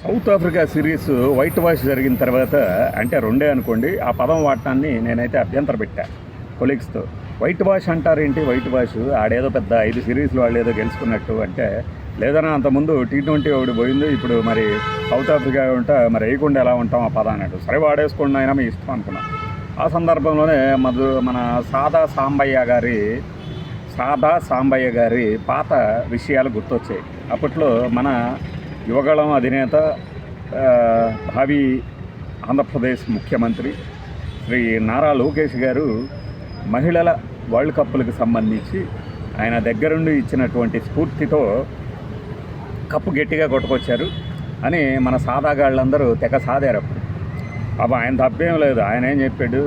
South Africa series white wash జరిగిన తర్వాత అంటే రెండే అనుకోండి, ఆ పదం వాడటాన్ని నేనైతే అభ్యంతర పెట్టా కొలీగ్స్తో. వైట్ వాష్ అంటారేంటి? వైట్ వాష్ ఆడేదో పెద్ద 5 సిరీస్లు వాళ్ళు ఏదో గెలుచుకున్నట్టు అంటే, లేదన్నా అంతకుముందు T20 ఒకటి పోయింది, ఇప్పుడు మరి సౌత్ ఆఫ్రికా ఉంటా మరి వేయకుండా ఎలా ఉంటాం ఆ పదం అన్నట్టు. సరే వాడేసుకోండి అయినా మీ ఇష్టం అనుకున్నాం. ఆ సందర్భంలోనే మన సాదా సాంబయ్య గారి పాత విషయాలు గుర్తొచ్చాయి. అప్పట్లో మన యువగళం అధినేత, భావి ఆంధ్రప్రదేశ్ ముఖ్యమంత్రి శ్రీ నారా లోకేష్ గారు మహిళల వరల్డ్ కప్పులకు సంబంధించి ఆయన దగ్గరుండి ఇచ్చినటువంటి స్ఫూర్తితో కప్పు గట్టిగా కొట్టుకొచ్చారు అని మన సాదాగాళ్ళందరూ తెగ సాదారు. అప్పుడు ఆయన తప్పేం లేదు. ఆయన ఏం చెప్పాడు?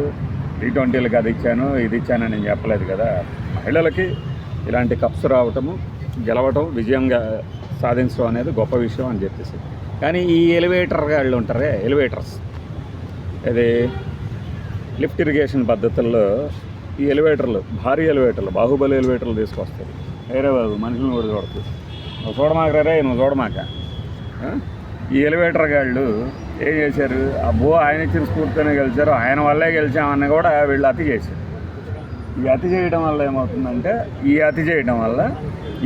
T20లకు అది ఇచ్చాను ఇది ఇచ్చానని నేను చెప్పలేదు కదా. మహిళలకి ఇలాంటి కప్స్ రావటము, గెలవటం, విజయంగా సాధించడం అనేది గొప్ప విషయం అని చెప్పేసి. కానీ ఈ ఎలివేటర్ వాళ్ళు ఉంటారే, ఎలివేటర్స్, ఇది లిఫ్ట్ ఇరిగేషన్ పద్ధతుల్లో ఈ ఎలివేటర్లు, భారీ ఎలివేటర్లు, బాహుబలి ఎలివేటర్లు తీసుకొస్తారు. వేరే బాబు మనుషులను కూడా చూడదు. నువ్వు చూడమాకరే, నువ్వు చూడమాక. ఈ ఎలివేటర్ గాళ్ళు ఏం చేశారు? అబ్బో ఆయన ఇచ్చిన స్ఫూర్తితోనే గెలిచారు, ఆయన వల్లే గెలిచామని కూడా వీళ్ళు అతి చేశారు. ఈ అతి చేయడం వల్ల ఏమవుతుందంటే, ఈ అతి చేయడం వల్ల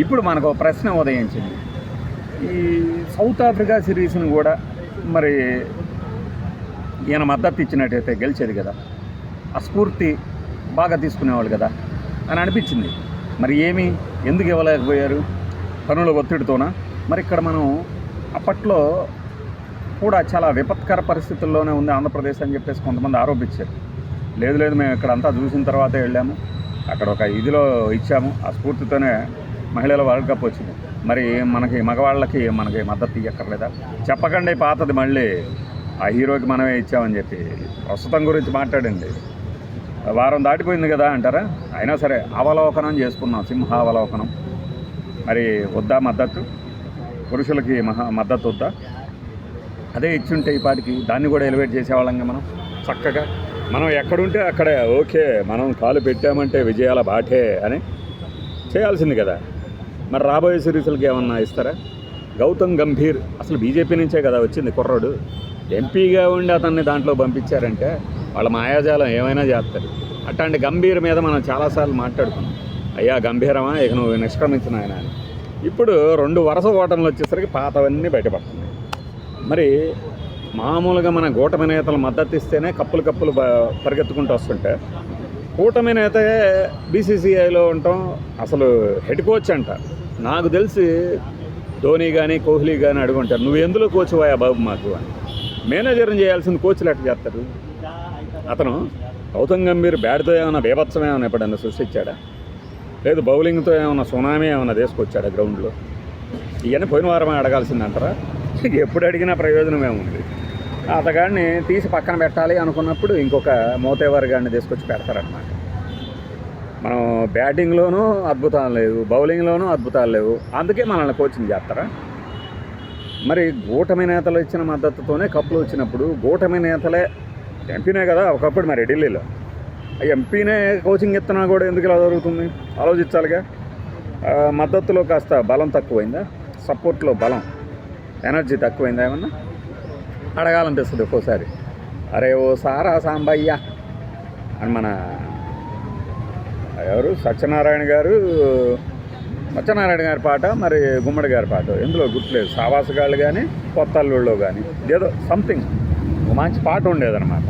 ఇప్పుడు మనకు ఒక ప్రశ్న ఉదయించింది. ఈ సౌత్ ఆఫ్రికా సిరీస్ని కూడా మరి ఈయన మద్దతు ఇచ్చినట్టయితే గెలిచేది కదా, ఆ స్ఫూర్తి బాగా తీసుకునేవాళ్ళు కదా అని అనిపించింది. మరి ఎందుకు ఇవ్వలేకపోయారు? పనుల ఒత్తిడితోనా? మరి ఇక్కడ మనం అప్పట్లో కూడా చాలా విపత్కర పరిస్థితుల్లోనే ఉంది ఆంధ్రప్రదేశ్ అని చెప్పేసి కొంతమంది ఆరోపించారు. లేదు మేము ఇక్కడంతా చూసిన తర్వాతే వెళ్ళాము, అక్కడ ఒక ఇదిలో ఇచ్చాము, ఆ స్ఫూర్తితోనే మహిళల వరల్డ్ కప్ వచ్చింది. మరి మనకి మగవాళ్ళకి మనకి మద్దతు ఇవ్వక్కర్లేదా? చెప్పకండి పాతది మళ్ళీ ఆ హీరోకి మనమే ఇచ్చామని చెప్పి. ప్రస్తుతం గురించి మాట్లాడండి. వారం దాటిపోయింది కదా అంటారా? అయినా సరే అవలోకనం చేసుకున్నాం, సింహావలోకనం. మరి వద్దా మద్దతు? పురుషులకి మద్దతు వద్దా? అదే ఇచ్చుంటే ఈ పాటికి దాన్ని కూడా ఎలివేట్ చేసేవాళ్ళంగా మనం చక్కగా. మనం ఎక్కడుంటే అక్కడే ఓకే, మనం కాలు పెట్టామంటే విజయాల బాటే అని చేయాల్సింది కదా. మరి రాబోయే సిరీస్లకి ఏమన్నా ఇస్తారా? గౌతమ్ గంభీర్ అసలు బీజేపీ నుంచే కదా వచ్చింది కుర్రాడు. ఎంపీగా ఉండి అతన్ని దాంట్లో పంపించారంటే వాళ్ళ మాయాజాలం ఏమైనా చేస్తారు. అట్లాంటి గంభీర్ మీద మనం చాలాసార్లు మాట్లాడుకున్నాం. అయ్యా గంభీరమా, ఇక నువ్వు నిష్క్రమించిన ఆయన అని. ఇప్పుడు 2 వరుస ఓటర్లు వచ్చేసరికి పాతవన్నీ బయటపడుతున్నాయి. మరి మామూలుగా మన కూటమి నేతలు మద్దతు ఇస్తేనే కప్పులు పరిగెత్తుకుంటూ వస్తుంటే, కూటమి నేత బీసీసీఐలో ఉంటాం, అసలు హెడ్ కోచ్ అంట. నాకు తెలిసి ధోని కానీ కోహ్లీ కానీ అడుగుంటారు, నువ్వు ఎందులో కోచ్ పోయా బాబు మాకు అని. మేనేజర్ని చేయాల్సిన కోచ్లు ఎట్లా చేస్తారు? అతను గౌతమ్ గంభీర్ బ్యాట్తో ఏమైనా బీభత్సం ఏమైనా ఎప్పుడన్నా సృష్టించాడా? లేదు బౌలింగ్తో ఏమైనా సునామీ ఏమైనా తీసుకొచ్చాడా గ్రౌండ్లో? ఇవన్నీ పోయిన వారమే అడగాల్సిందంటారా? ఎప్పుడు అడిగినా ప్రయోజనం ఏముంది? అతగాడిని తీసి పక్కన పెట్టాలి అనుకున్నప్పుడు ఇంకొక మోతేవారి గాడిని తీసుకొచ్చి పెడతారనమాట. మనం బ్యాటింగ్లోనూ అద్భుతాలు లేవు, బౌలింగ్లోనూ అద్భుతాలు లేవు, అందుకే మనల్ని కోచింగ్ చేస్తారా? మరి కూటమి నేతలు ఇచ్చిన మద్దతుతోనే కప్పులు వచ్చినప్పుడు కూటమి నేతలే, ఎంపీనే కదా ఒకప్పుడు మరి ఢిల్లీలో, ఎంపీనే కోచింగ్ ఇస్తున్నా కూడా ఎందుకు ఇలా జరుగుతుంది? ఆలోచించాలిగా. మద్దతులో కాస్త బలం తక్కువైందా? సపోర్ట్లో బలం, ఎనర్జీ తక్కువైందా? ఏమన్నా అడగాలనిపిస్తుంది ఒక్కోసారి. అరే ఓ సారా సాంబయ్య అని మన ఎవరు సత్యనారాయణ గారి పాట, మరి గుమ్మడి గారి పాట, ఎందులో గుర్తులేదు, సావాసగాళ్ళు కానీ కొత్త అల్లుళ్ళలో కానీ ఏదో సంథింగ్ మంచి పాట ఉండేదన్నమాట.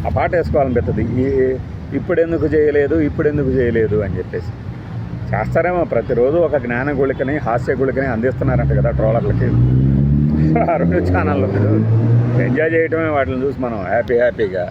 ఆ పాట వేసుకోవాలనిపిస్తుంది. ఇప్పుడు ఎందుకు చేయలేదు అని చెప్పేసి. చేస్తారేమో ప్రతిరోజు ఒక జ్ఞాన గుళికని, హాస్య గుళికని అందిస్తున్నారంట కదా ట్రోలర్లకి. ఆ 2 ఛానళ్ళు ఎంజాయ్ చేయటమే వాటిని చూసి మనం హ్యాపీగా